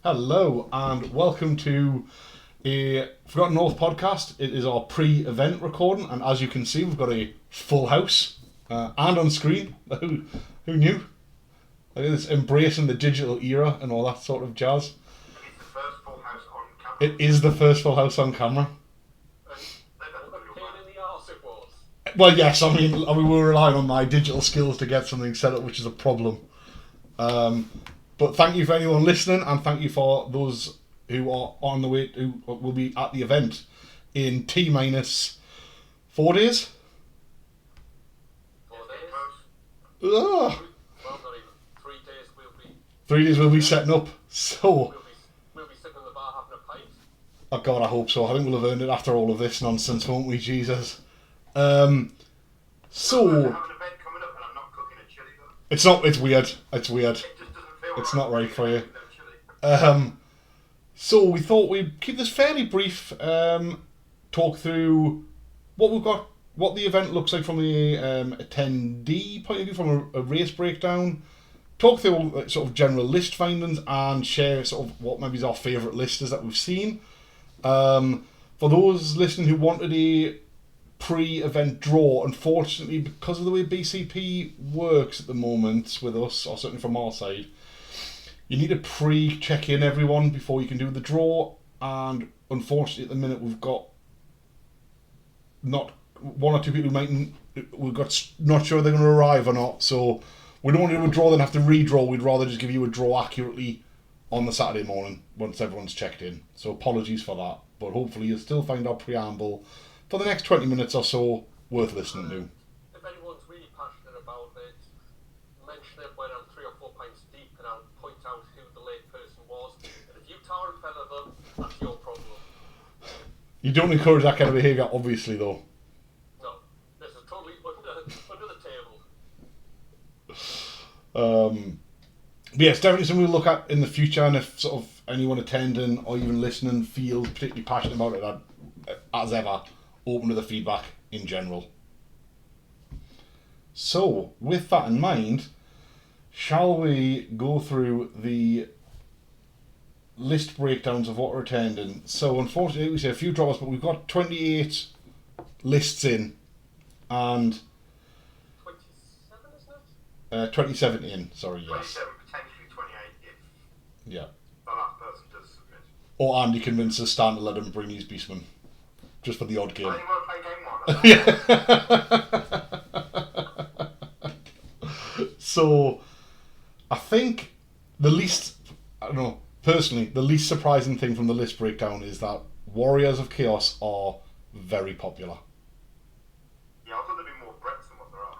Hello and welcome to a Forgotten North podcast. It is our pre-event recording, and as you can see, we've got a full house and on screen. Who knew? Look at this, embracing the digital era and all that sort of jazz. It's the first full house on camera. It is the first full house on camera. Well, yes, I mean we were relying on my digital skills to get something set up, which is a problem. But thank you for anyone listening, and thank you for those who are on the way, who will be at the event in T-minus 4 days. 4 days? Well, not even 3 days. 3 days we'll be setting up. So, we'll be sitting in the bar having a pint. Oh God, I hope so. I think we'll have earned it after all of this nonsense, won't we, Jesus? So, I have an event coming up and I'm not cooking a chili though. it's not. It's weird. It's weird. It just doesn't feel It's right. not right for you. No chili. So we thought we'd keep this fairly brief. Talk through what we've got, what the event looks like from the attendee point of view, from a race breakdown. Talk through sort of general list findings and share sort of what maybe is our favourite listers that we've seen. For those listening who wanted a pre-event draw, unfortunately, because of the way BCP works at the moment with us, or certainly from our side, you need to pre-check in everyone before you can do the draw, and unfortunately at the minute we've got not one or two people who we've got not sure they're going to arrive or not, so we don't want to do a draw then have to redraw. We'd rather just give you a draw accurately on the Saturday morning once everyone's checked in, so apologies for that, but hopefully you'll still find our preamble for the next 20 minutes or so worth listening to. If anyone's really passionate about it, mention it when I'm 3 or 4 pints deep and I'll point out who the late person was. And if you tar and feather them, that's your problem. You don't encourage that kind of behaviour, obviously, though. No, this is totally under the table. But yes, definitely something we'll look at in the future, and if sort of anyone attending or even listening feels particularly passionate about it, I'd, as ever, open to the feedback in general. So, with that in mind, shall we go through the list breakdowns of what we're attending? So, unfortunately, we say a few drops, but we've got 28 lists in, and 27, isn't it? 27 in, sorry, yes. 27, potentially 28 if Yeah. the last person does submit. Or Andy convinces Stan to let him bring his Beastman. Just for the odd game. I only want to play game 1. Yeah. So, I think the least, I don't know, personally, the least surprising thing from the list breakdown is that Warriors of Chaos are very popular. Yeah, I thought there'd be more breadth than what there are.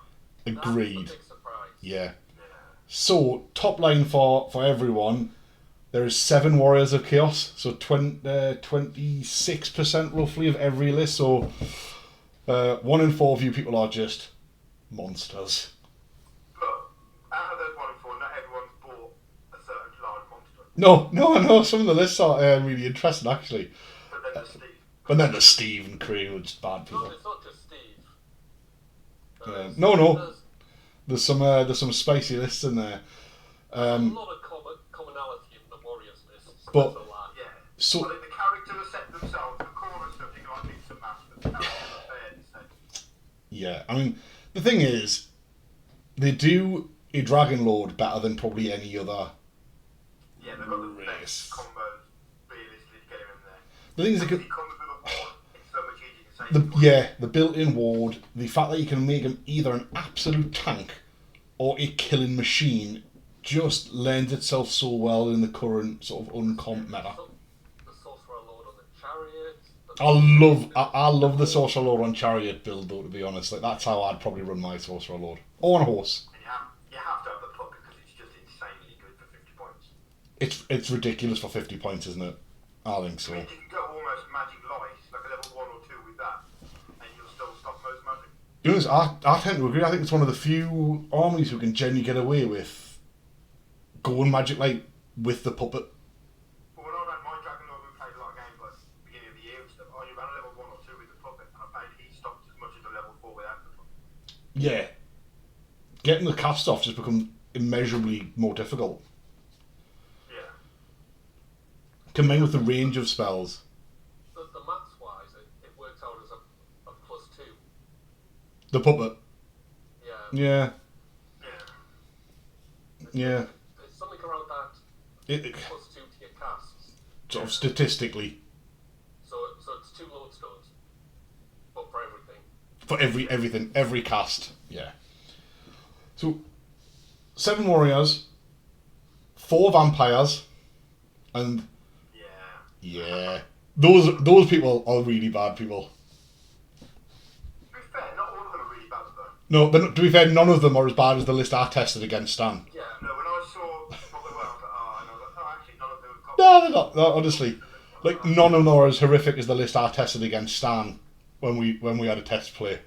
Agreed. That's a big surprise. Yeah. Yeah. So, top line for everyone, there is 7 Warriors of Chaos, so 26% roughly of every list, so 1 in 4 of you people are just monsters. Look, out of those 1 and 4, not everyone's bought a certain large monster. No, some of the lists are really interesting actually. But then there's Steve. But then there's Steve and Craig, which is bad people. No, it's not just Steve. No. There's some spicy lists in there. There's a lot of commonality in the Warriors list. So But- that's a lot. Yeah. So- I think the characters set themselves, the core and stuff, you can like mix and match, but the characters are fair to say. Yeah, I mean, the thing is, they do a Dragon Lord better than probably any other. Yeah, they've got the Race. best combos, realistically, to get him in there. The thing is, And if he comes with a ward, it's so much easier to save him. the built-in ward, the fact that you can make him either an absolute tank or a killing machine, just lends itself so well in the current sort of uncomp meta. The Sorcerer Lord on the Chariot. I love the Sorcerer Lord on Chariot build though, to be honest. Like that's how I'd probably run my Sorcerer Lord. Or on a horse. And you have to have the puppet because it's just insanely good for 50 points. It's ridiculous for 50 points, isn't it? I think so. I mean, you can go almost magic light, like a level 1 or 2 with that, and you'll still stop most magic. You know, I tend to agree. I think it's one of the few armies who can genuinely get away with going magic light with the puppet. But when I ran my Dragon Lord, we played a lot of games like beginning of the year and stuff. I only ran a level 1 or 2 with the puppet, and I played he stopped as much as a level 4 without the puppet. Yeah. Getting the cast off just becomes immeasurably more difficult. Yeah. combined with the range of spells. The maths-wise, it works out as a +2. The puppet. Yeah. Yeah. It's something around that It, +2 to your casts. sort of statistically. So it's 2 lodestones, but for everything. For everything, every cast. Yeah. So, 7 warriors, 4 vampires, and yeah, those people are really bad people. To be fair, not all of them are really bad though. No, but to be fair, none of them are as bad as the list I tested against Stan. Yeah. No, when I saw what they were, I was like, oh, and I was like, oh, actually, none of them have got. No, they're not. No, honestly, like none of them are as horrific as the list I tested against Stan when we had a test play.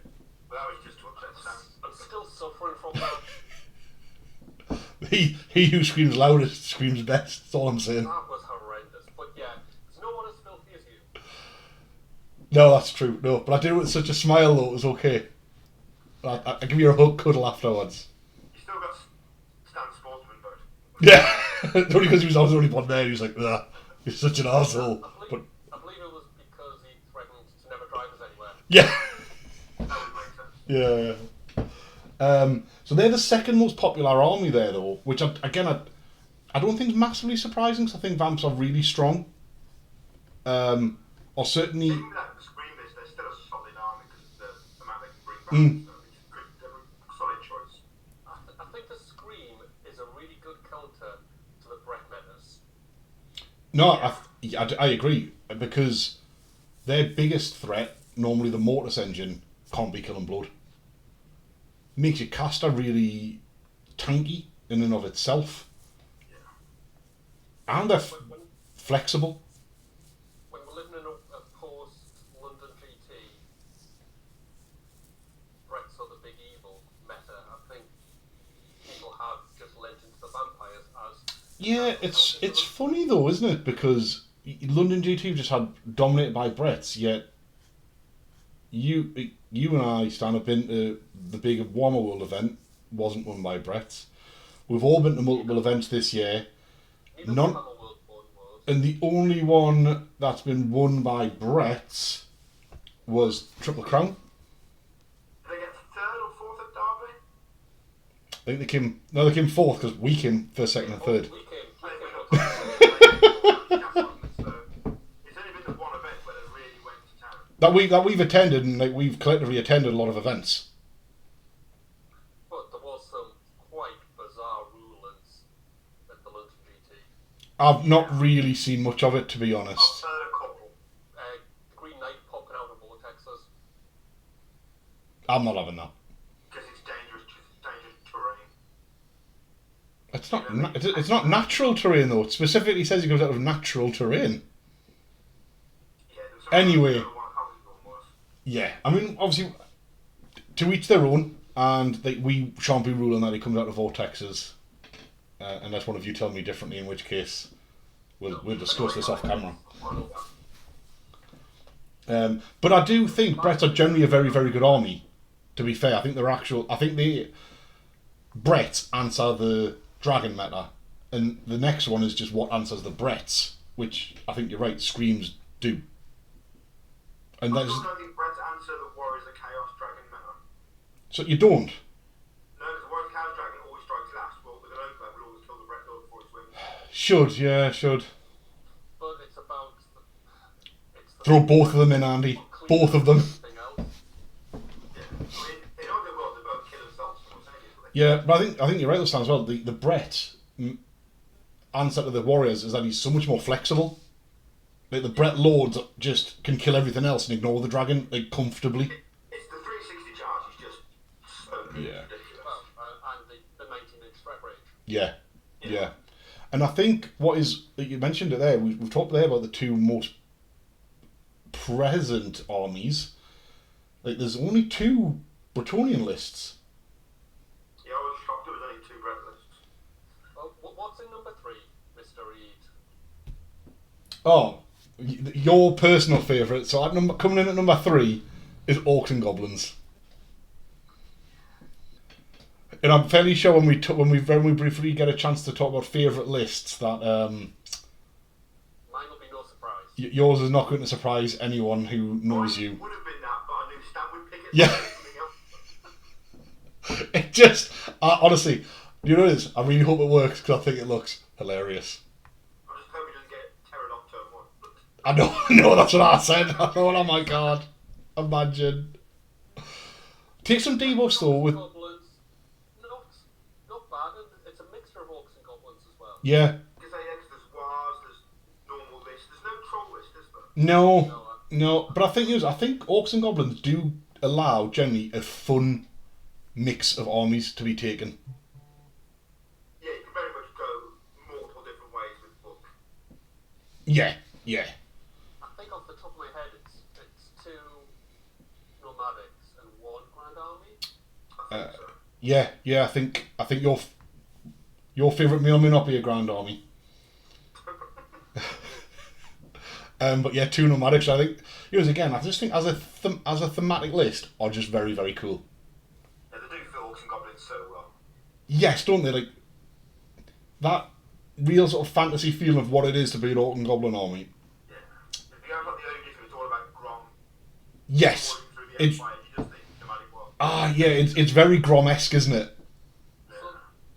But that was just to upset Sam. I'm still suffering from that. He who screams loudest screams best. That's all I'm saying. That was horrendous. But yeah, there's no one as filthy as you. No, that's true. No, but I did it with such a smile though. It was okay. I give you a hug, cuddle afterwards. You still got Stan Sportsman vote. Yeah, only because he was the only one there. He was like, ugh, you're such an arsehole. But I believe it was because he threatened to never drive us anywhere. yeah, That would make sense. yeah. So they're the second most popular army there, though, which I don't think is massively surprising. Because I think Vamps are really strong. Or certainly. Even that the Scream list, they're still a solid army because the amount they can bring back. So it's good. They're a solid choice. I think the Scream is a really good counter to the Brett metas. No, I agree because their biggest threat, normally the Mortis engine, can't be Killing Blood. Makes your caster really tanky in and of itself, and they're flexible. When we're living in a post-London GT, Brett's are the big evil meta. I think people have just lent into the vampires as... Yeah, it's funny though, isn't it? Because London GT just had dominated by Bretts, yet you and I, Stan, have been to the big Warhammer World event, wasn't won by Bretts. We've all been to multiple events this year. None, and the only one that's been won by Bretts was Triple Crown. Did they get 3rd or 4th at Derby? I think they came fourth because we came first, second, and third. We came It's only been the one event where they really went to town. That we've attended, and like we've collectively attended a lot of events. But there was some quite bizarre rulings at the London GT. I've not really seen much of it, to be I've honest. heard a couple. Green Knight popping out of vortexes. I'm not having that. Because it's dangerous terrain. It's not natural terrain though. It specifically says it goes out of natural terrain. Yeah, there was Anyway. I can't remember what it was. Yeah, I mean, obviously, to each their own, and we shan't be ruling that he comes out of vortexes, unless one of you tell me differently, in which case we'll discuss this off camera. But I do think Bretts are generally a very, very good army. To be fair, I think the Bretts answer the Dragon meta, and the next one is just what answers the Bretts, which I think you're right, Screams do. And I that's, still don't think Brett's answer the Warriors of Chaos Dragon meta. so you don't. No, because the Warriors of Chaos Dragon always strikes last. Well, with an open will always kill the Brett Lord before it swings. Should. But it's about... Throw both of them in, Andy. Both of them. Everything else. Yeah. I mean, in other world, they both kill themselves simultaneously. Yeah, but I think you're right, Stan, as well. The Brett answer to the Warriors is that he's so much more flexible. Like the Brett Lords just can kill everything else and ignore the dragon like comfortably. It's the 360 charge. It's just so good. Yeah. It's ridiculous. Well, and the 19-inch threat range. Yeah. And I think what is, like you mentioned it there, we've talked there about the two most present armies. Like there's only 2 Bretonian lists. Yeah, I was shocked there was only 2 Brett lists. Well, what's in number 3, Mr. Reed? Oh, your personal favourite. So coming in at number 3 is Orcs and Goblins. And I'm fairly sure when we briefly get a chance to talk about favourite lists that Mine will be Yours is not going to surprise anyone who knows Mine you. would have been that, but I knew Stan would pick it. Yeah. So something else. It just, honestly, you know what it is? I really hope it works because I think it looks hilarious. I just hope he doesn't get Pterodactyl one. I know, no, that's what I said. I thought, oh my god, imagine. Take some debuffs though with, Goblins, not bad. And it's a mixture of orcs and goblins as well. yeah, Because there's wars, there's normal list, there's no troll list, is there? no, but I think orcs and goblins do allow generally a fun mix of armies to be taken. Yeah, you can very much go multiple different ways with book. Yeah. I think off the top of my head, it's 2 nomadics and 1 grand army. I think so. Yeah. I think your favourite meal may not be a grand army. But yeah, 2 nomadics. I think again. I just think as a thematic list are just very, very cool. Yeah, they do fit orcs and goblins so well. Yes, don't they? Like that real sort of fantasy feeling of what it is to be an orc and goblin army. Yeah. If you have like the early edition, it's all about Grom. Yes, Walking through the it's Empire, you just think nomadic war. it's very Grom-esque, isn't it?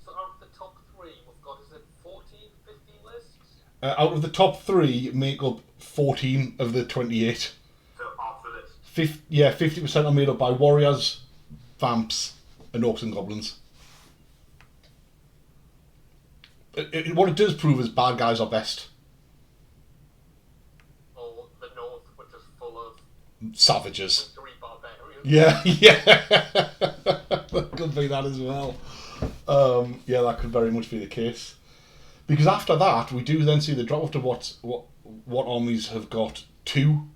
So out of the top 3, we've got, is it 14, 15 lists? Out of the top 3, make up 14 of the 28. So half the list. 50% are made up by warriors, vamps, and orcs and goblins. What it does prove is bad guys are best. Or the north, which is full of Savages. 3 barbarians. Yeah. That could be that as well. Yeah, that could very much be the case. Because after that, we do then see the drop off to what armies have got 2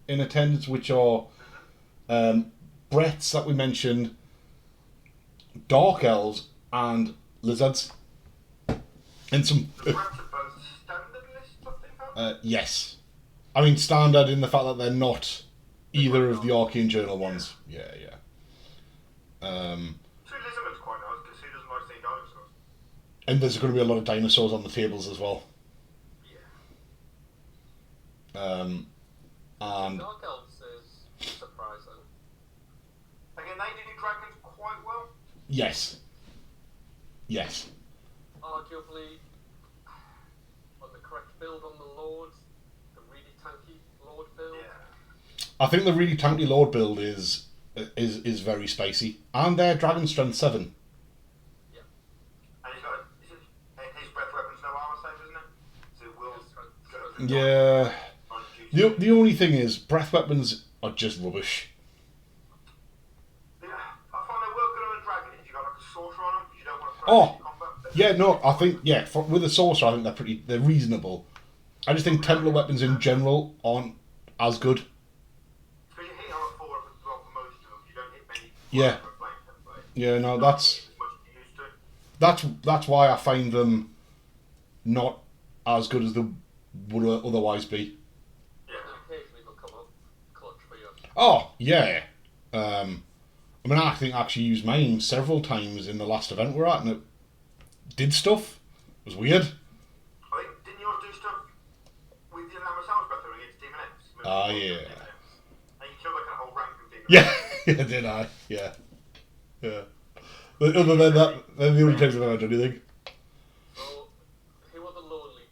in attendance, which are Bretts that we mentioned, Dark Elves, and Lizards. And some. The Brats are both standard lists, I think, aren't they? Yes. I mean, standard in the fact that they're not either of the Arcane Journal ones. Yeah. So Lizardman's quite nice because who doesn't like seeing dinosaurs? And there's going to be a lot of dinosaurs on the tables as well. Yeah. And Dark Elves is surprising. Again, they do dragons quite well. yes. Arguably, on the correct build on the Lord, the really tanky Lord build. Yeah. I think the really tanky Lord build is very spicy. And their Dragon Strength 7. Yeah. And he's got his breath weapon's no armor save, isn't it? So it will go through Yeah. on duty. The only thing is, breath weapons are just rubbish. Yeah, I find they work good on a dragon if you got like a sorcerer on them because you don't want to throw Oh. them in combat. Yeah, no, I think, with the sorcerer, I think they're reasonable. I just think Templar weapons in general aren't as good. Because you hit on a 4 for most of them, you don't hit many. Yeah. For a flame template. Yeah, no, Not that's as much as you used to. that's why I find them not as good as they would otherwise be. Yeah. And occasionally they'll come up clutch for you. Oh, yeah. I mean, I think I actually used mine several times in the last event we're at, and it did stuff. It was weird. I think, didn't yours do stuff with your Lamasaurus breath weapon against Demon Imps? Ah, yeah. And you killed like a whole rank of Demon Imps. Yeah, did I? Yeah. But other than that, they're the only times I've ever done anything. So, who are the lonely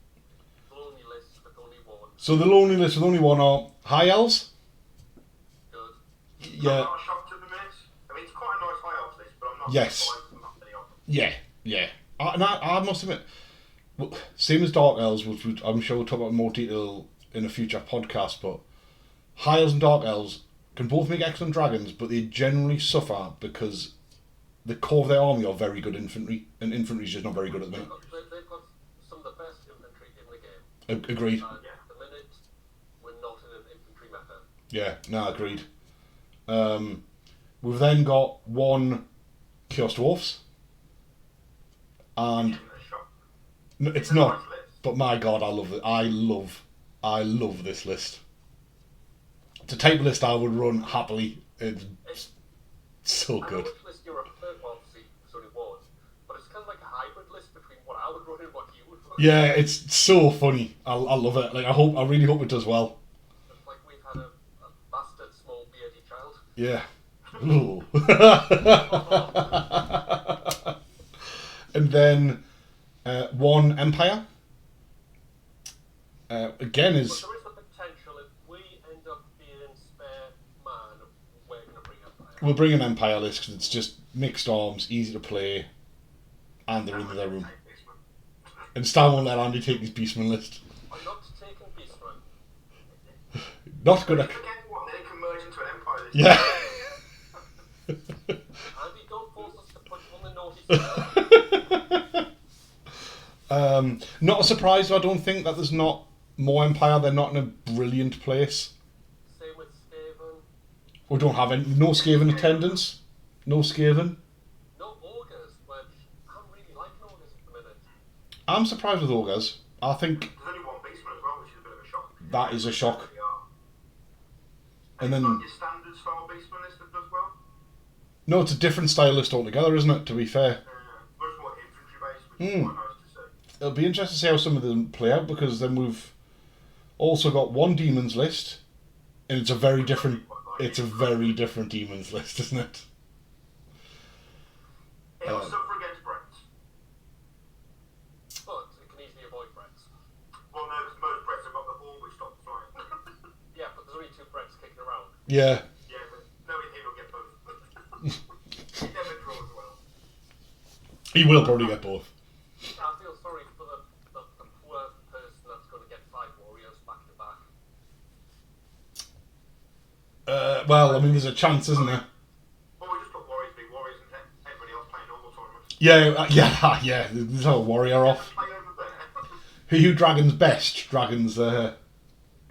lists with only 1? So the lonely list with only 1 are High Elves. Good. I'm Yeah. not shocked at the minute. I mean, it's quite a nice high elf list, but I'm not Yes. surprised there's not many of them. Yeah. I must admit, well, same as Dark Elves, which I'm sure we'll talk about in more detail in a future podcast, but High Elves and Dark Elves can both make excellent dragons, but they generally suffer because the core of their army are very good infantry, and infantry is just not very good at the minute. They've got some of the best infantry in the game. Agreed. And at the minute, we're not in an infantry meta. Yeah, no, agreed. We've then got 1 Chaos Dwarfs, and Isn't it a shock? no, it's a not. nice list. But my God, I love it. I love this list. It's a type of list I would run happily. It's so I good. know which list you're referring to, obviously, there's only 1, but it's kind of like a hybrid list between what I would run and what you would run. Yeah, it's so funny. I love it. Like I really hope it does well. It's like we've had a bastard small beardy child. Yeah. Ooh. And then One Empire. Again But is there is the potential if we end up being spare man, we're going to bring Empire. we'll bring an Empire list because it's just mixed arms, easy to play, and they're in their room. And Stan won't let Andy take his Beastman list. I'm not taking Beastman. Not gonna. Again, what? They can merge into an empire. Yeah. Andy, don't force us to put you on the naughty side. Not a surprise, I don't think, that there's not more Empire. They're not in a brilliant place. Same with Skaven. We don't have any. No Skaven attendance. No Skaven. No Augurs, which I'm really liking Augurs at the minute. I'm surprised with Ogres. I think There's only one Beastman as well, which is a bit of a shock. that is a shock. They are. And it's then not your standard style Beastman list that does well. no, it's a different style list altogether, isn't it? To be fair, Much more infantry based, which is quite nice to see. it'll be interesting to see how some of them play out because then we've also got one demons list, and it's a very different. It's a very different demons list, isn't it? It'll suffer against Brents. But it can easily avoid Bretts. Well, no, because most Brents have got the horn which stops flying. Yeah, but there's only 2 Bretts kicking around. Yeah. Yeah, but knowing him, he'll get both. He never draws well. He will probably get both. I feel sorry for the poor person that's going to get 5 warriors back to back. Well, I mean, there's a chance, isn't there? Well, we just put Warriors be Warriors and everybody else playing normal tournaments. Yeah. There's a warrior off. Play over there. Who dragons best? Dragons the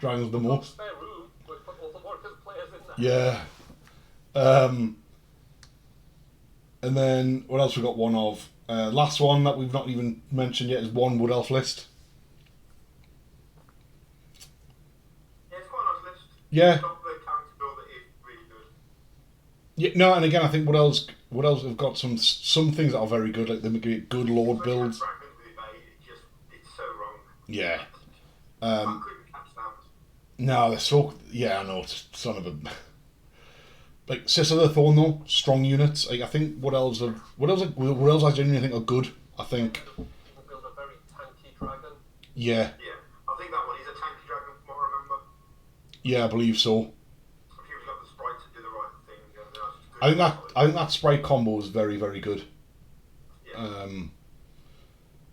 most. Spare room, we've put all the warriors players in there. Yeah. And then what else we got one of? Last one that we've not even mentioned yet is one Wood Elf list. Yeah, it's quite a nice list. Yeah. The character builder is really good. Yeah. No, and again, I think what else have got some things that are very good, like they make it good Lord builds. Dragons with Bay, it's so wrong. Yeah. I couldn't catch that. No, they're so. Yeah, I know. It's son of a. Like Sister of the Thorn though, strong units. Like I think what else I genuinely think are good. I think. You can build a very tanky dragon. Yeah. Yeah, I think that one is a tanky dragon from what I remember. Yeah, I believe so. If you've got the sprites to do the right thing, then that's good. I think that sprite combo is very, very good. Yeah.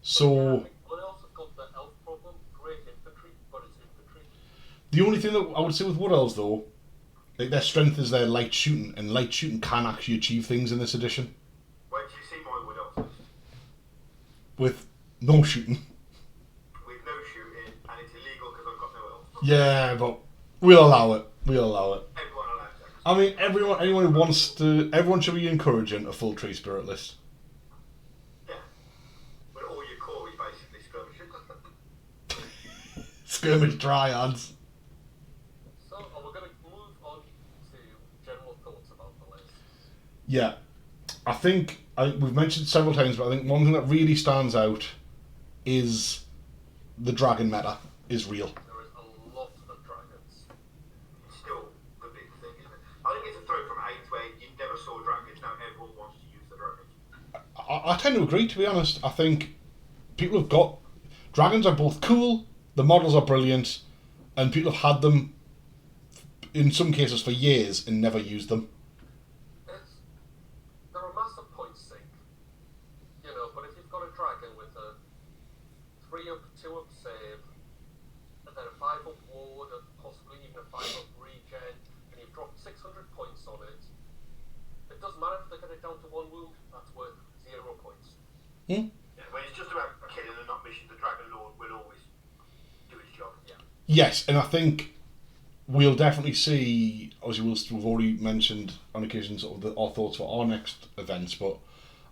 So What else has got the elf problem? Great infantry, but it's infantry. the only thing that I would say with Wood Elves though, like their strength is their light shooting, and light shooting can actually achieve things in this edition Wait till you see my Wood Elf list. with no shooting. With no shooting, and it's illegal because I've got no elf. Yeah, but we'll allow it. We'll allow it. Everyone allows that. I mean, anyone who wants to, everyone should be encouraging a full tree spirit list. Yeah. But all your core is basically skirmishing. Skirmish dryads. So, we're going to move on to general thoughts about the list. Yeah, I think we've mentioned several times, but I think one thing that really stands out is the dragon meta is real. There is a lot of dragons. It's still the big thing, isn't it? I think it's a throw from Hades where you never saw dragons, now everyone wants to use the dragons. I tend to agree, to be honest. I think people have got dragons are both cool, the models are brilliant, and people have had them in some cases for years and never used them. They're a massive point sink. You know, but if you've got a dragon with a 3-up, 2-up save, and then a 5-up ward, and possibly even a 5-up regen, and you've dropped 600 points on it, it doesn't matter if they get it down to 1 wound, that's worth 0 points. Yeah, when it's just about killing and not missing, the Dragon Lord will always do his job. Yeah. Yes, and I think we'll definitely see, obviously we've already mentioned on occasion sort of our thoughts for our next events, but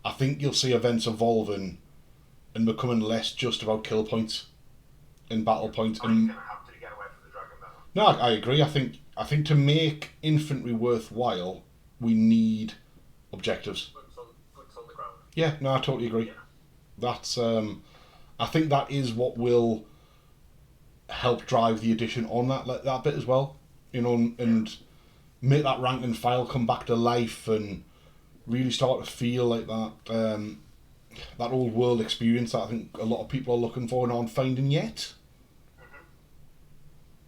I think you'll see events evolving and becoming less just about kill points and battle points. I think And you're going to have to get away from the Dragon meta. no, I agree. I think to make infantry worthwhile, we need objectives. Boots on the ground. Yeah, no, I totally agree. Yeah. That's and I think that is what will help drive the addition on that bit as well. And make that rank and file come back to life and really start to feel like that that old world experience that I think a lot of people are looking for and aren't finding yet.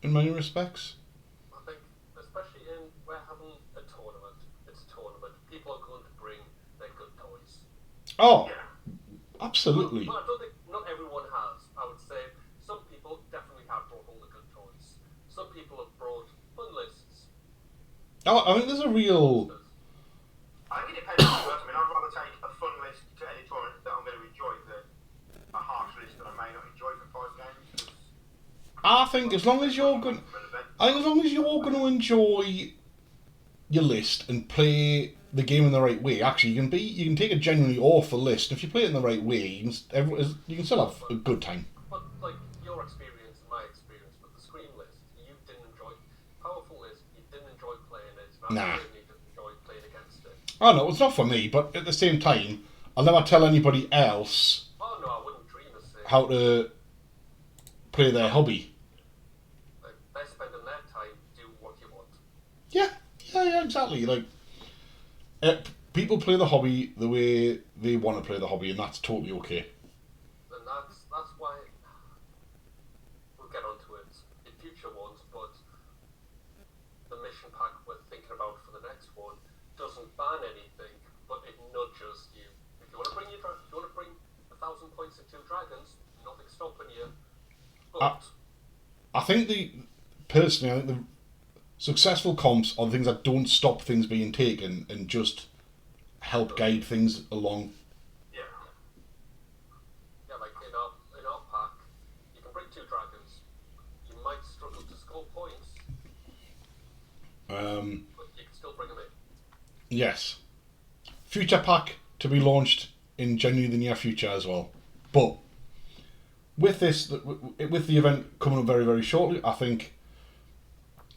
In many respects. I think, especially in we're having a tournament. It's a tournament. People are going to bring their good toys. Oh, absolutely. But I don't think not everyone has. I would say some people definitely have brought all the good toys. Some people have brought fun lists. Oh, I think there's a real. I think it depends on the person. I mean, I'd rather take a fun list to any tournament that I'm going to enjoy than a harsh list that I may not enjoy for 5 games. I think as long as you're going to enjoy your list and play the game in the right way, actually you can take a genuinely awful list. And if you play it in the right way, you can still have a good time. But like your experience and my experience with the Scream list, you didn't enjoy powerful list. You didn't enjoy playing it. And I certainly didn't enjoy playing against it. Oh no, it's not for me. But at the same time, I'll never tell anybody else. Oh no, I wouldn't dream of saying how to play their hobby. Like they're spending their time. Do what you want. Yeah, exactly. Like people play the hobby the way they want to play the hobby, and that's totally okay. And that's why we'll get onto it in future ones. But the mission pack we're thinking about for the next one doesn't ban anything, but it nudges you. If you want to bring 1,000 points and 2 dragons, nothing's stopping you. But I think the successful comps are the things that don't stop things being taken and just help guide things along. Yeah, like in our pack, you can bring 2 dragons. You might struggle to score points, but you can still bring them in. Yes. Future pack to be launched in January the near future as well. But with the event coming up very, very shortly, I think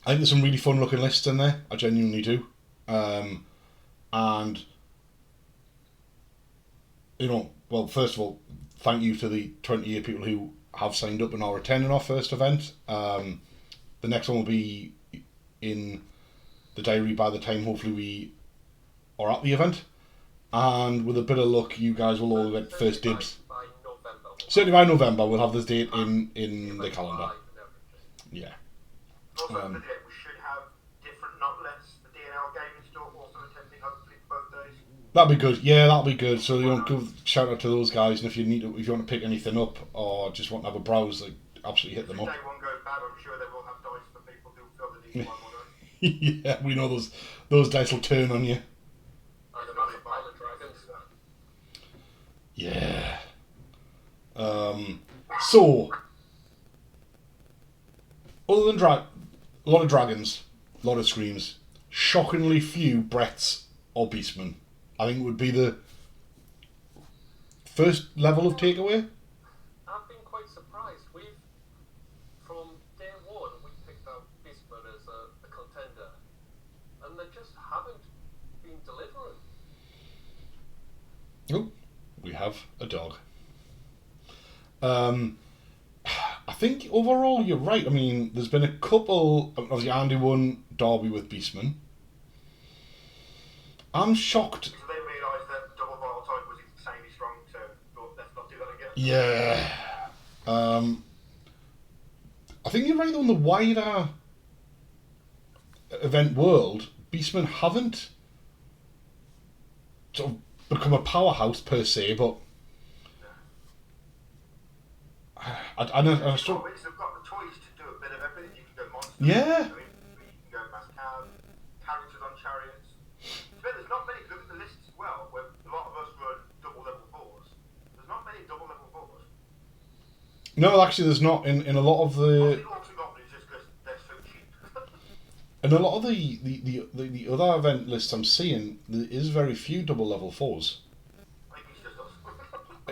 there's some really fun looking lists in there. I genuinely do. And well, first of all, thank you to the 28 people who have signed up and are attending our first event. The next one will be in the diary by the time hopefully we are at the event. And with a bit of luck, you guys will all get first dibs. By November. Certainly by November, we'll have this date in the calendar. Yeah. Also, we should have different, not less, the DNL gaming store also attending hopefully both days. That'd be good. Yeah, that'll be good. So give shout out to those guys, and if you want to pick anything up or just want to have a browse, like absolutely hit them up. If day one goes bad, I'm sure they will have dice for people who feel the need to buy more dice. Yeah, we know those dice will turn on you. Yeah. So, other than a lot of dragons, a lot of screams, shockingly few Bretts or Beastmen. I think would be the first level of takeaway. I've been quite surprised. From day one, we picked out Beastmen as a contender, and they just haven't been delivering. Oh, we have a dog. I think overall you're right. I mean, there's been a couple. Obviously, Andy won Derby with Beastman. I'm shocked. So they realised that double bottle type was insanely strong, so let's not do that again. Yeah. I think you're right on the wider event world. Beastmen haven't sort of become a powerhouse per se, but I know. They've got the toys to do a bit of everything. You can go monsters. Yeah. You can go mass cows, characters on chariots. But there's not many. Look at the list as well, where a lot of us run double level 4s. There's not many double level 4s. No, actually, there's not in a lot of the. Just because they're so cheap. In a lot of the other event lists I'm seeing, there is very few double level 4s.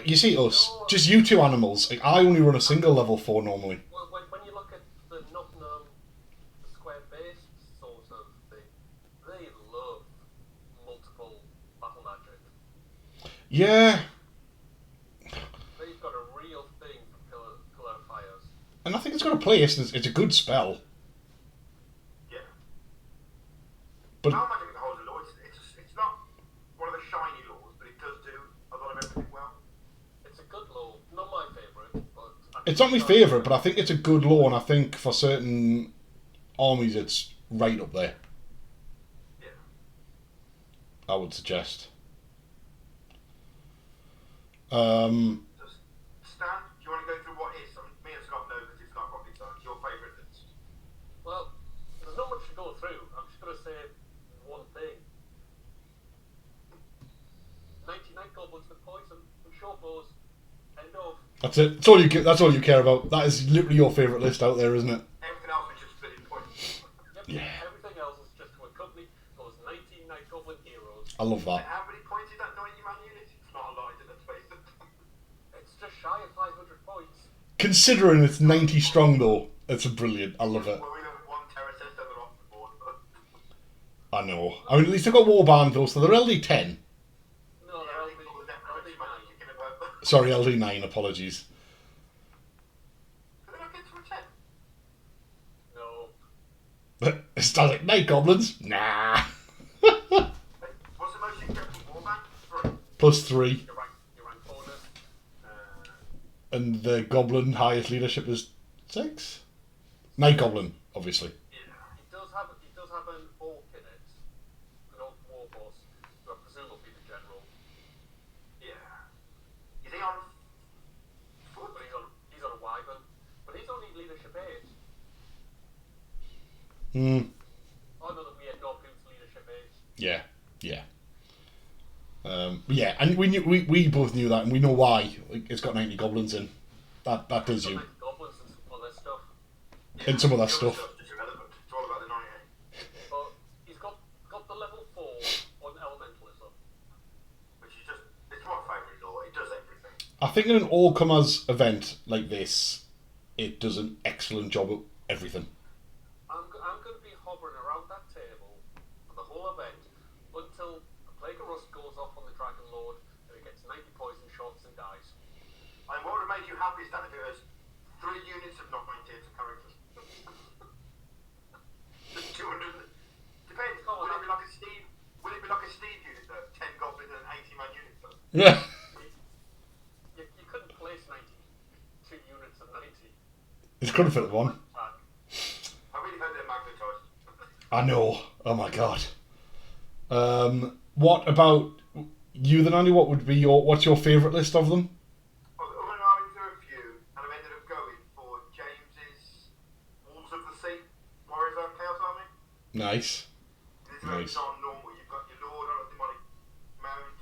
You see us, just you two animals. Like, I only run a single level 4 normally. Well, when you look at the Nottingham square-based sort of thing, they love multiple battle magic. Yeah. They've got a real thing place. It's a good spell. Yeah. But How magic the holds of law, it's not one of the shiny laws, but it does do a lot of everything well. It's a good law. Not my favourite, but... it's not my favourite, but I think it's a good law, and I think for certain armies it's right up there. Yeah. I would suggest. Just, Stan, do you want to go through what is? Me and Scott know because it's not rocket science. Your favourite list. Well, there's not much to go through. I'm just going to say one thing. 99 goblins with poison and short bows. End of. That's it. That's all you care about. That is literally your favourite list out there, isn't it? Everything else was just split in points. Yep. Yeah. Everything else is just to accompany those 19 Night Goblin heroes. I love And that. how many points is that 90-man unit? It's not a lot, is it? Let's face it. It's just shy of 500 points. Considering it's 90 strong though, it's brilliant. I love it. Well, we have one terror test and they're off the board, but... I know. I mean, at least they've got Warband though, so they're LD10. No, Yeah, they're I think all the necromancy LD9. magic kicking about. Sorry, LD9. Apologies. Did they not get to a 10? No. It's still like Night Goblins. Nah. What's the most you get from Warband? 3. +3, Your rank bonus. and the Goblin highest leadership is 6. Night Goblin, obviously. Yeah. It does have an orc in it. An orc war boss. Who I presume will be the general. Yeah. Is he on... But he's on a wyvern. But he's only leadership 8. Oh no, the weird dog who's leadership 8. Yeah. Yeah, and we both knew that, and we know why. Like, it's got 90 goblins in. That does you. Like goblins and some other stuff. And some of that The other stuff. stuff's just irrelevant. It's all about the 98. But he's got the level 4 on elementalism. Which is just... It's my favourite law. It does everything. I think in an all-comers event like this, it does an excellent job at everything. I'm going to be hovering around that table for the whole event until a Plague of Rust goes off on the Dragon Lord and it gets 90 poison shots and dies. And what would have made you happy, Stan, if it was 3 units of not 98 characters? Just 200... Depends. Oh, Will it be like a Steve... Will it be like a Steve unit, though? 10 goblins and an 80-man unit, though? Yeah. You couldn't place 92 units of 90. It's could have fit one. I really hope they're magnetised. I know. Oh my god. What about you then, Andy? What's your favourite list of them? Well, I've been running through a few, and I've ended up going for James's Wolves of the Sea, Warriors of Chaos Army. Nice. It's very Nice. non-normal. You've got your Lord on a demonic mount,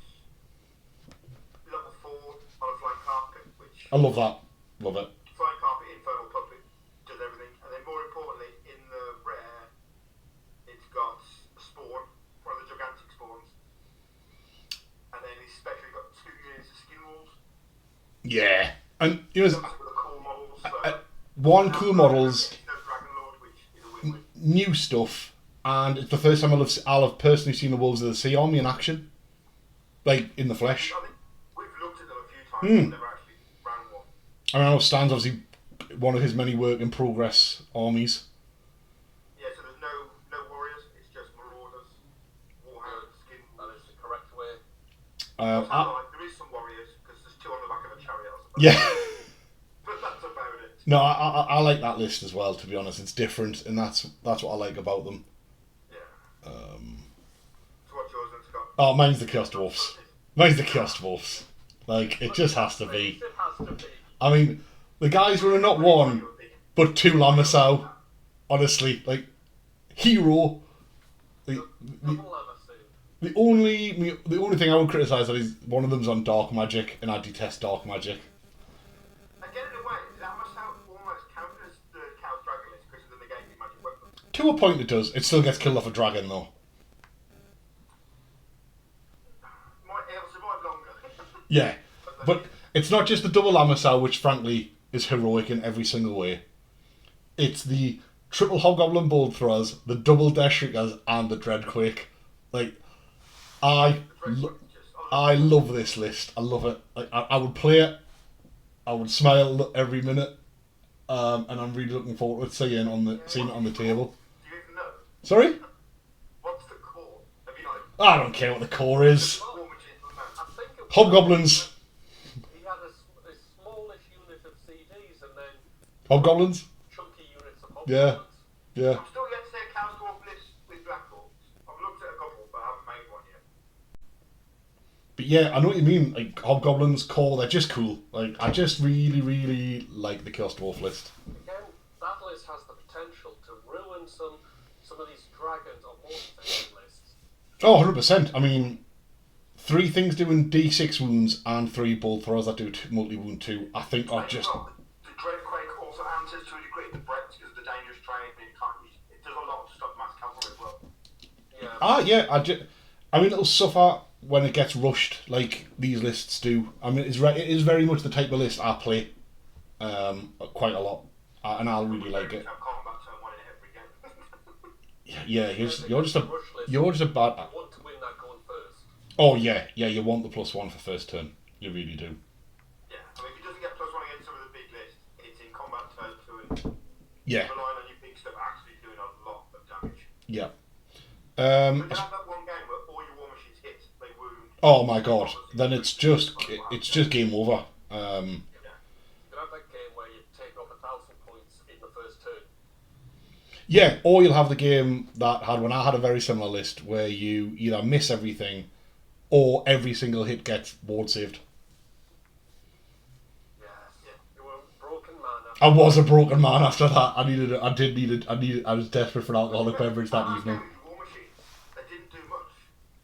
level 4 on a flying carpet, which I love that. Love it. flying carpet, infernal puppet, does everything. And then more importantly, in the rare, it's got a spawn, one of the gigantic spawns. And then it's especially got 2 units of skin wolves. Yeah. And you know, Some of the cool models. So one cool models, no Dragon Lord, which is a win-win. new stuff, and it's the first time I'll have personally seen the Wolves of the Sea army in action, like in the flesh. I think we've looked at them a few times, but never actually ran one. I mean, I know Stan's obviously one of his many work in progress armies. Yeah, so there's no warriors, it's just marauders, warhounds, skin That wolves. is the correct way. There is some warriors, because there's 2 on the back of a chariot, I suppose. Yeah. But that's about it. No, I like that list as well. To be honest, it's different, and that's what I like about them. Yeah. So what's yours then, Scott? Oh, mine's the Chaos Dwarfs. Mine's the Chaos Dwarfs. Like, it just has to be. It has to be. I mean, the guys were not one, but 2 Lamassau. Honestly, like, hero. The Double lever soon. the only thing I would criticise is one of them's on dark magic, and I detest dark magic. Again, in a way, that must have almost counted as the Chaos Dragon list because of the negative magic weapon. To a point, it does. It still gets killed off a dragon, though. It'll survive longer. Yeah, but it's not just the double Lamassau, which frankly is heroic in every single way. It's the triple Hobgoblin Bolt Throwers, the double Death Shriekers, and the Dreadquake. Like, I love this list. I love it. Like, I would play it. I would smile every minute. and I'm really looking forward to seeing it on the table. Do you even know? Sorry? What's the core? Have you know? I don't care what the core is. War machines for man. I think it was, Hobgoblins. he had a smallish unit of CDs and then Hobgoblins? chunky units of Yeah. hobgoblins. Yeah. I'm still yet to see a Chaos Dwarf list with Black Orcs. I've looked at a couple, but I haven't made one yet. But yeah, I know what you mean. Like Hobgoblins, core, they're just cool. Like I just really, really like the Chaos Dwarf list. Again, that list has the potential to ruin some of these dragons or mortal lists. Oh, 100%. I mean, 3 things doing D6 wounds and 3 bolt throws that do multi-wound 2, I think are just... The Dreadquake also answers to a degree the breadth because of the dangerous terrain, and it does a lot to stop mass cavalry as well. Yeah. Yeah, I mean, it'll suffer when it gets rushed, like these lists do. I mean, it is very much the type of list I play quite a lot, and I'll really like it. Have combat turn 1 in every game. Yeah, you're just a bad... You want to win that going first. Oh yeah, you want the +1 for first turn. You really do. Yeah, I mean, if he doesn't get +1 against some of the big lists, it's in combat turn 2 and Yeah. relying on your big stuff actually doing a lot of damage. Yeah. But you have that one game where all your war machines hit, they wound. Oh my god! Then it's just game over. You can have that game where you take off 1,000 points in the first turn. Yeah, or you'll have the game that had when I had a very similar list where you either miss everything, or every single hit gets ward saved. Yeah. You were a broken man. I was a broken man after that. I was desperate for an alcoholic beverage that evening. War machines, they didn't do much.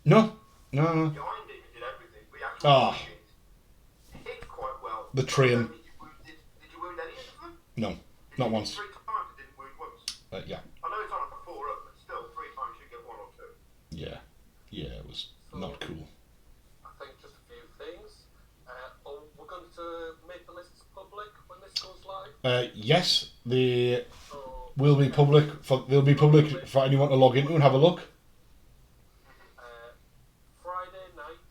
No. Behind it, it did everything. We actually Ah. machines hit quite well. The train. Did you wound any of them? No, not once. 3 times, it didn't wound once. Yeah. I know it's on a 4 up, but still, 3 times you get 1 or 2. Yeah, it was not cool. I think just a few things. We're going to make the lists public when this goes live. Yes, they So, will be public. They'll be public for anyone to log into and have a look. Friday night,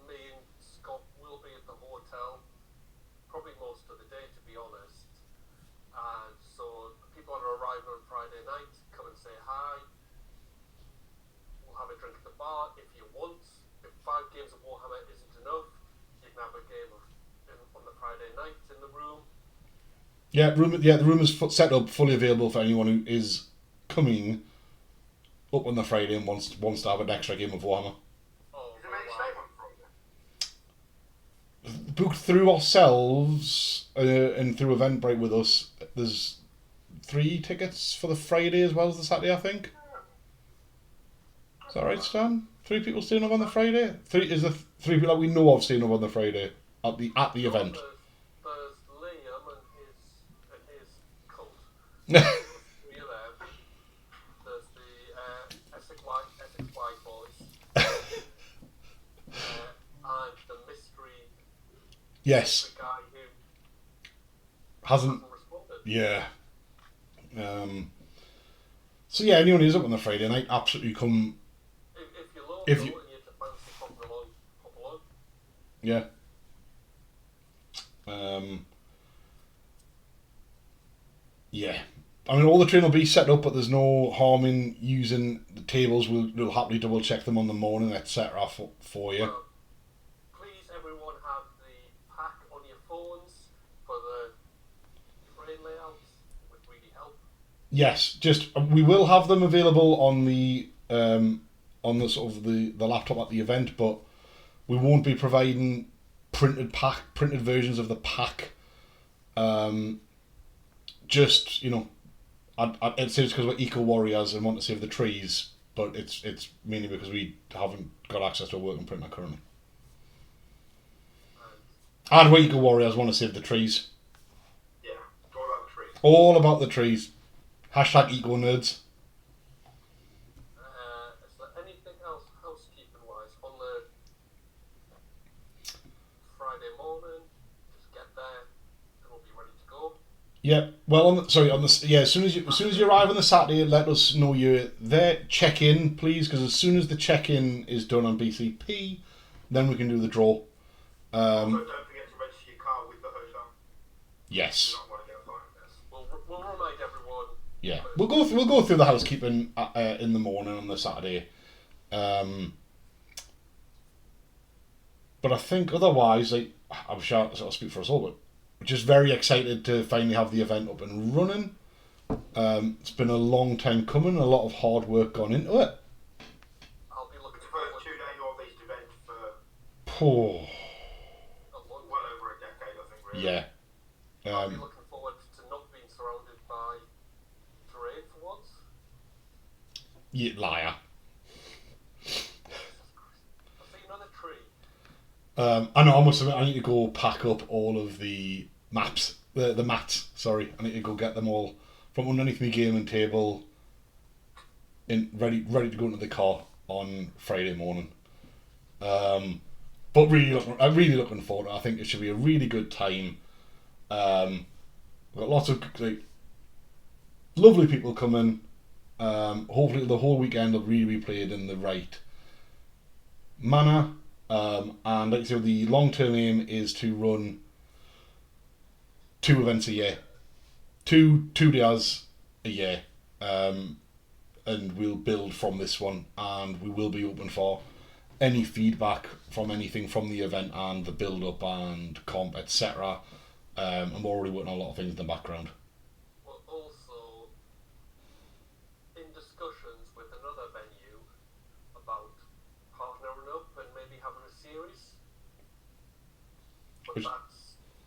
me and Scott will be at the hotel, probably most of the day to be honest. And so people that are arriving on Friday night, come and say hi. We'll have a drink at the bar if you want. If 5 games of Warhammer isn't enough, you can have a game on the Friday night in the room. The room is set up, fully available for anyone who is coming up on the Friday and wants to have an extra game of Warhammer. Is there many staying on Friday? Booked through ourselves and through Eventbrite with us. There's 3 tickets for the Friday as well as the Saturday, I think. Is that right, Stan? 3 people staying up on the Friday. 3 is the 3 people that we know of staying up on the Friday at the event. There's Liam and his cult. 3 of them. There's the Essex White boys. And the mystery Yes, guy who hasn't. responded. Yeah. So yeah, anyone who's up on the Friday night, absolutely come. If you're local If you- and you fancy popping along, pop along. Yeah. Yeah. I mean, all the train will be set up, but there's no harm in using the tables. We'll happily double check them on the morning, etc. for you. Please, everyone, have the pack on your phones for the train layouts. It would really help. Yes, just we will have them available on the sort of the laptop at the event, but we won't be providing printed versions of the pack. Just I'd say it's because we're eco warriors and want to save the trees, but it's mainly because we haven't got access to a working printer currently. And we're eco warriors, want to save the trees. Yeah, it's all about the trees. All about the trees. Hashtag eco nerds. Is there anything else housekeeping wise on the Friday morning? Just get there, and we'll be ready to go. Yeah, well, as soon as you arrive on the Saturday, let us know you're there. Check in, please, because as soon as the check-in is done on BCP, then we can do the draw. Also, don't forget to register your car with the hotel. Yes. You don't want to get a fine. Yeah, we'll go through the housekeeping in the morning on the Saturday, but I think otherwise, like, I'm sure I'll speak for us all, but we're just very excited to finally have the event up and running. It's been a long time coming, a lot of hard work gone into it. I'll be looking It's the forward first 2-day Northeast event for Oh, well over a decade, I think, really. yeah. I'll be looking forward to not being surrounded by terrain for once. You liar. I've seen another tree. I know, I must admit, I need to go pack up all of the maps, the mats, sorry. I need to go get them all from underneath my gaming table ready to go into the car on Friday morning. But I'm really looking forward to it. I think it should be a really good time. We've got lots of lovely people coming. Hopefully the whole weekend will really be played in the right manner. And like I said, the long-term aim is to run 2 events a year. Two days a year. And we'll build from this one, and we will be open for any feedback from anything from the event and the build-up and comp, etc. I'm already working on a lot of things in the background. We're also in discussions with another venue about partnering up and maybe having a series. But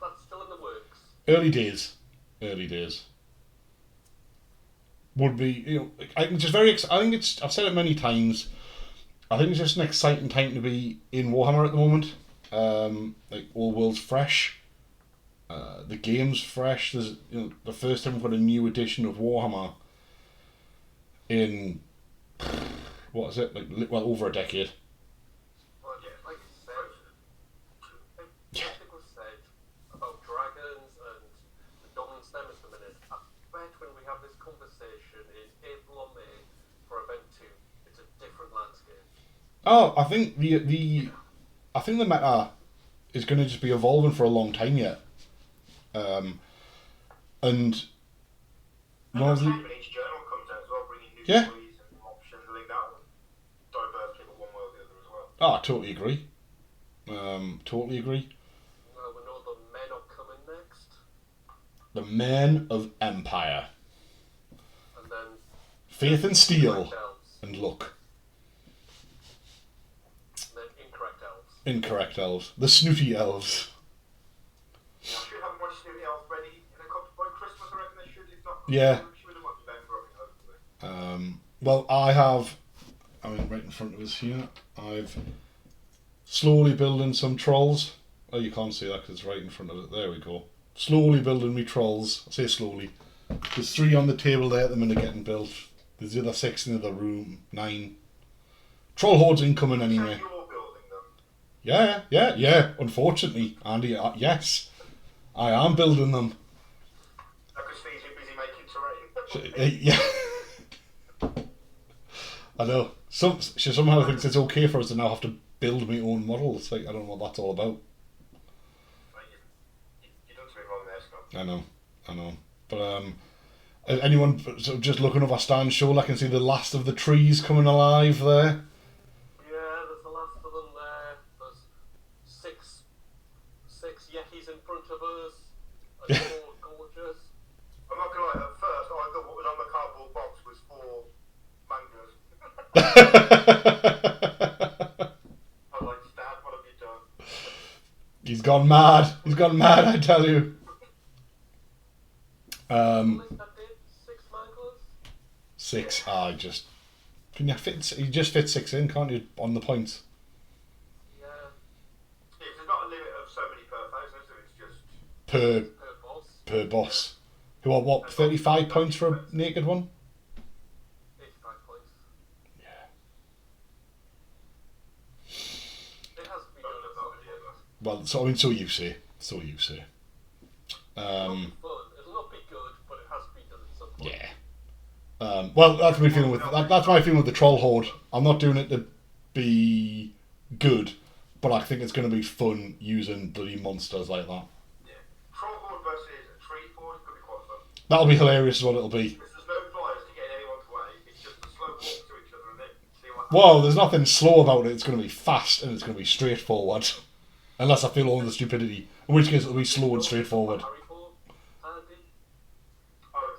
that's still in the works. Early days. Would be, I think it's just I think it's, I've said it many times, I think it's just an exciting time to be in Warhammer at the moment. Like, all world's fresh. The game's fresh. There's, the first time we've got a new edition of Warhammer in, what is it, like, well, over a decade. Well, yeah, like you said, everything was said about dragons and the dominance them at the minute. I bet when we have this conversation in April or May for event 2, it's a different landscape. Oh, I think the meta is going to just be evolving for a long time yet. And one of each journal comes out as well, bringing new stories and options. I think that will diverse people one way or the other as well. Oh, I totally agree. Totally agree. Well, we know the men are coming next. The Men of Empire. And then Faith and Steel. Incorrect elves. And Luck. And then incorrect elves. Incorrect elves. The snooty elves. I should have my snooty elf ready in a couple by Christmas. I reckon they should. If not, Yeah. should have got November, hopefully. Well, right in front of us here, I've slowly building some trolls. Oh, you can't see that because it's right in front of it. There we go. Slowly building me trolls. I say slowly. There's 3 on the table there at the minute getting built. There's the other 6 in the other room. 9. Troll hordes incoming anyway. So you're building them? Yeah. Unfortunately, Andy, yes. I am building them. I could see you busy making terrain. Yeah. I know. She somehow thinks it's okay for us to now have to build my own models. Like, I don't know what that's all about. You done something wrong there, Scott. I know. But anyone sort of just looking over Stan's shoulder, I can see the last of the trees coming alive there. Yeah, there's the last of them there. There's six Yetis in front of us. And all gorgeous. I'm not gonna lie, at first I thought what was on the cardboard box was 4 mangoes. I was like, Stan, what have you done? He's gone mad, I tell you. List that did 6 mangoes? 6. Can you fit? You just fit 6 in, can't you? On the points. Yeah. Yeah, there's not a limit of so many per 1,000, so it's just Per Per boss. boss. Who are what? 35 points for a naked one. 85 points. Yeah. It has to be done at some point. Well, so you say. It'll be fun. It'll not be good, but it has to be done at some point. Yeah. Well, that's my feeling with that's my feeling with the troll horde. I'm not doing it to be good, but I think it's going to be fun using bloody monsters like that. Troll horde versus a tree horde could be quite fun. That'll be hilarious, is what it'll be. Because there's no Well, there's nothing slow about it. It's going to be fast and it's going to be straightforward. Unless I feel all the stupidity. In which case it'll be slow and straightforward. Harry Potter, Andy? Oh,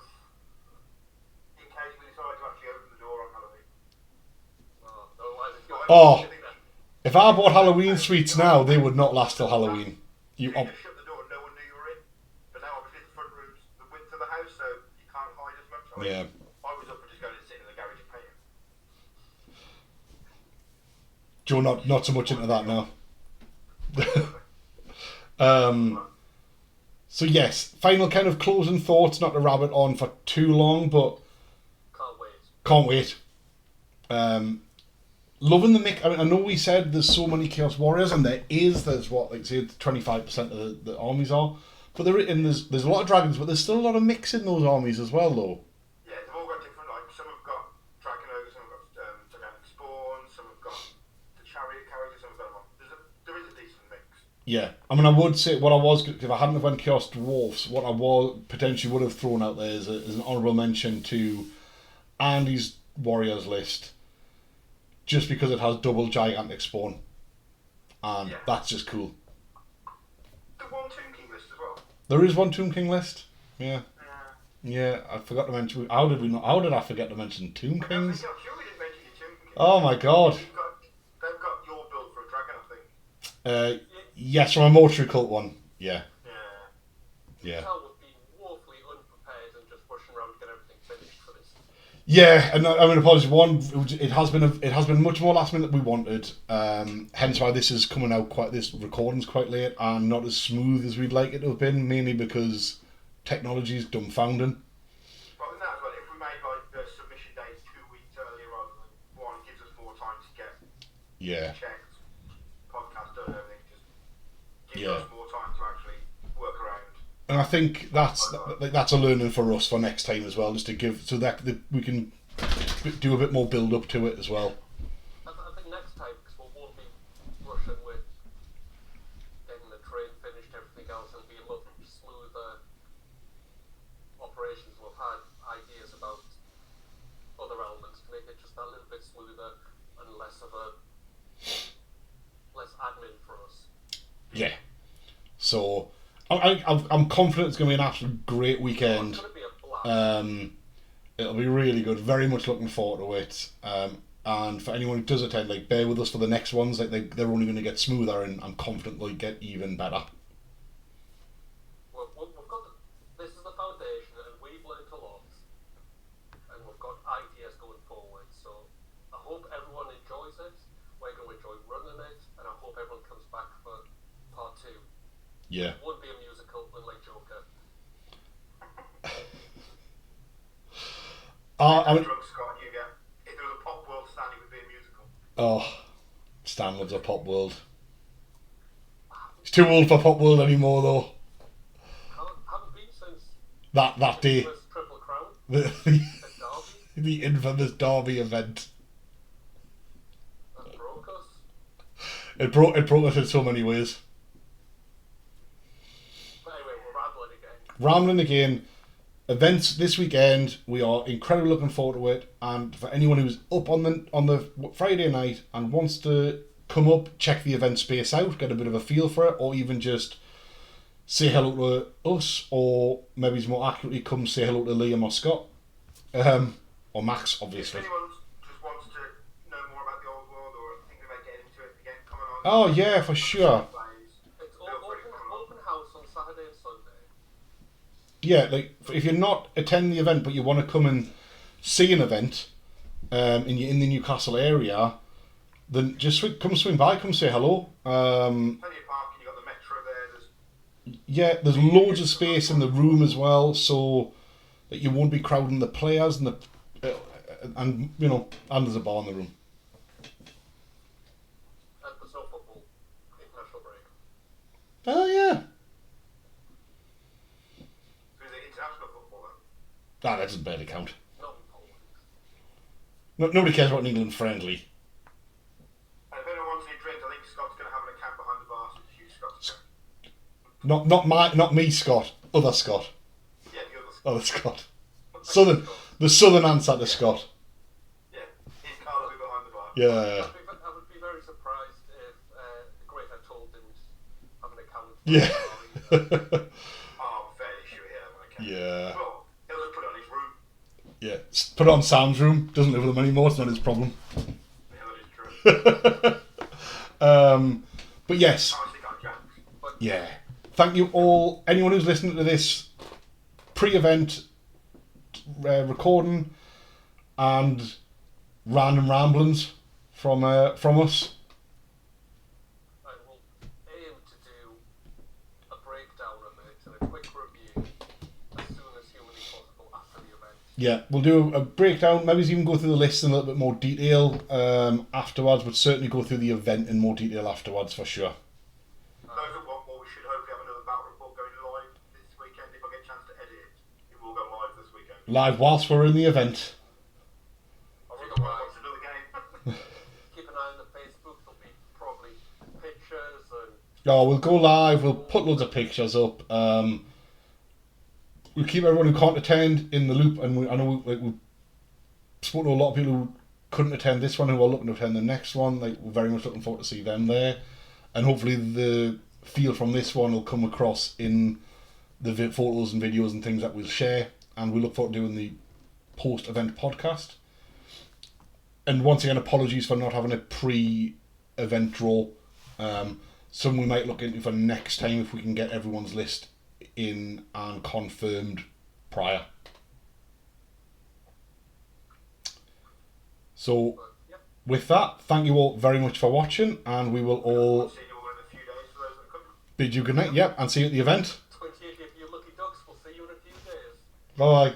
in case we decide to actually open the door on Halloween. Oh, otherwise if you're Oh. sitting there, If I bought Halloween sweets now, they would not last till Halloween. You just shut the door and no one knew you were in. But now obviously the front room's the width of the house, so you can't hide as much. Yeah. I was up for just going and sitting in the garage and painting. Joe, not so much into that now. So yes, final kind of closing thoughts, not to rabbit on for too long, but can't wait. can't wait. Loving the mix. I mean, I know we said there's so many Chaos Warriors, and there's what, like say 25% of the armies are, but there's a lot of dragons, but there's still a lot of mix in those armies as well, though. Yeah, they've all got different, like, some have got Dragon Ogres, some have got Gigantic Spawn, some have got the Chariot characters, some have got there is a decent mix. Yeah, I mean, I would say what I was, if I hadn't have went Chaos Dwarfs, what I potentially would have thrown out there is an honourable mention to Andy's Warriors list, just because it has double Gigantic Spawn, and that's just cool. The one Tomb King list as well. There is one Tomb King list. Yeah, I forgot to mention. How did I forget to mention Tomb Kings? I'm sure we didn't mention your Tomb King. Oh my god. They've got your build for a dragon, I think. Yes, from a mortuary cult one. Yeah. Cal would be woefully unprepared and just rushing around to get everything finished for this. Yeah, and I mean, apologies. One, it has been much more last minute than we wanted. Hence why this is coming out this recording's quite late and not as smooth as we'd like it to have been. Mainly because technology is dumbfounding. Well, and that's what if we made like the submission date 2 weeks earlier rather than one, it gives us more time to get checked, podcast done, everything. Just gives us more time to actually work around. And I think that's a learning for us for next time as well, just to give so that we can do a bit more build up to it as well. I think next time, because we won't be rushing with getting the train finished, everything else, it'll be a much smoother operations. We've had ideas about other elements to make it just a little bit smoother and less admin for us. Yeah. So I'm confident it's going to be an absolute great weekend. It's going to be a blast. It'll be really good. Very much looking forward to it. And for anyone who does attend, like, bear with us for the next ones. Like they're only going to get smoother, and I'm confident they'll get even better. We've got this is the foundation, and we've learned a lot, and we've got ideas going forward. So I hope everyone enjoys it. We're going to enjoy running it, and I hope everyone comes back for part 2. Yeah. It won't be a musical, unlike Joker. I mean, Drunk Scott, you get if there was a pop world stand, it would be a musical. oh, Stan loves a pop world. He's too old for pop world anymore, though. Haven't been since That day, the Triple Crown the at Derby. the infamous Derby event. That broke us. It broke us in so many ways. But anyway, we're rambling again. Rambling again. Events this weekend. We are incredibly looking forward to it. And for anyone who's up on the Friday night and wants to come up, check the event space out, get a bit of a feel for it, or even just say hello to us, or maybe more accurately, come say hello to Liam or Scott, or Max, obviously. If anyone just wants to know more about the old world or thinking about getting into it again, come on. Oh yeah, for sure. It's open house on Saturday and Sunday. Yeah, like if you're not attending the event but you want to come and see an event, and you're in the Newcastle area, then just come swing by, come say hello. Plenty of parking, you got the metro there. There's loads of space in the room as well, so that you won't be crowding the players and and there's a bar in the room. And there's no football international break. Oh yeah. Is it international football then? That doesn't barely count. Not in Poland. Nobody cares about an England friendly. And if anyone wants any drinks, I think Scott's going to have an account behind the bar, so it's you, Scott's drink. Not me, Scott. Other Scott. Yeah, the other Scott. Other Scott. The southern answer to Scott. Yeah, his car will be behind the bar. Yeah. I would be very surprised if the Great Atoll didn't have an account for Yeah. Ferrari. Oh, I'm fairly sure he has an account. Yeah. Well, he'll just put it on his room. Yeah. Put it on Sam's room. Doesn't live with him anymore. It's not his problem. Yeah, that is true. But yes. I think I'm jokes. But Yeah. Thank you all. Anyone who's listening to this pre-event recording and random ramblings from us. I will aim to do a breakdown of it and a quick review as soon as humanly possible after the event. Yeah, we'll do a breakdown. Maybe even go through the list in a little bit more detail afterwards, but certainly go through the event in more detail afterwards for sure. Those that want more, we should hopefully have another battle report going live this weekend. If I get a chance to edit it, it will go live this weekend. Live whilst we're in the event. Or Watch otherwise, another game. keep an eye on the Facebook. There'll be probably pictures and Oh, we'll go live. We'll put loads of pictures up. We'll keep everyone who can't attend in the loop, and I know we've spoken to a lot of people who couldn't attend this one, who are looking to attend the next one. Like, we're very much looking forward to see them there, and hopefully the feel from this one will come across in the photos and videos and things that we'll share, and we look forward to doing the post-event podcast. And once again, apologies for not having a pre-event draw. Some we might look into for next time if we can get everyone's list in and confirmed prior. So, yep. with that, thank you all very much for watching, and we will all I'll see you all in a few days for those that come. bid you good night. Yep, and see you at the event. 28 of you lucky ducks. We'll see you in a few days. Bye.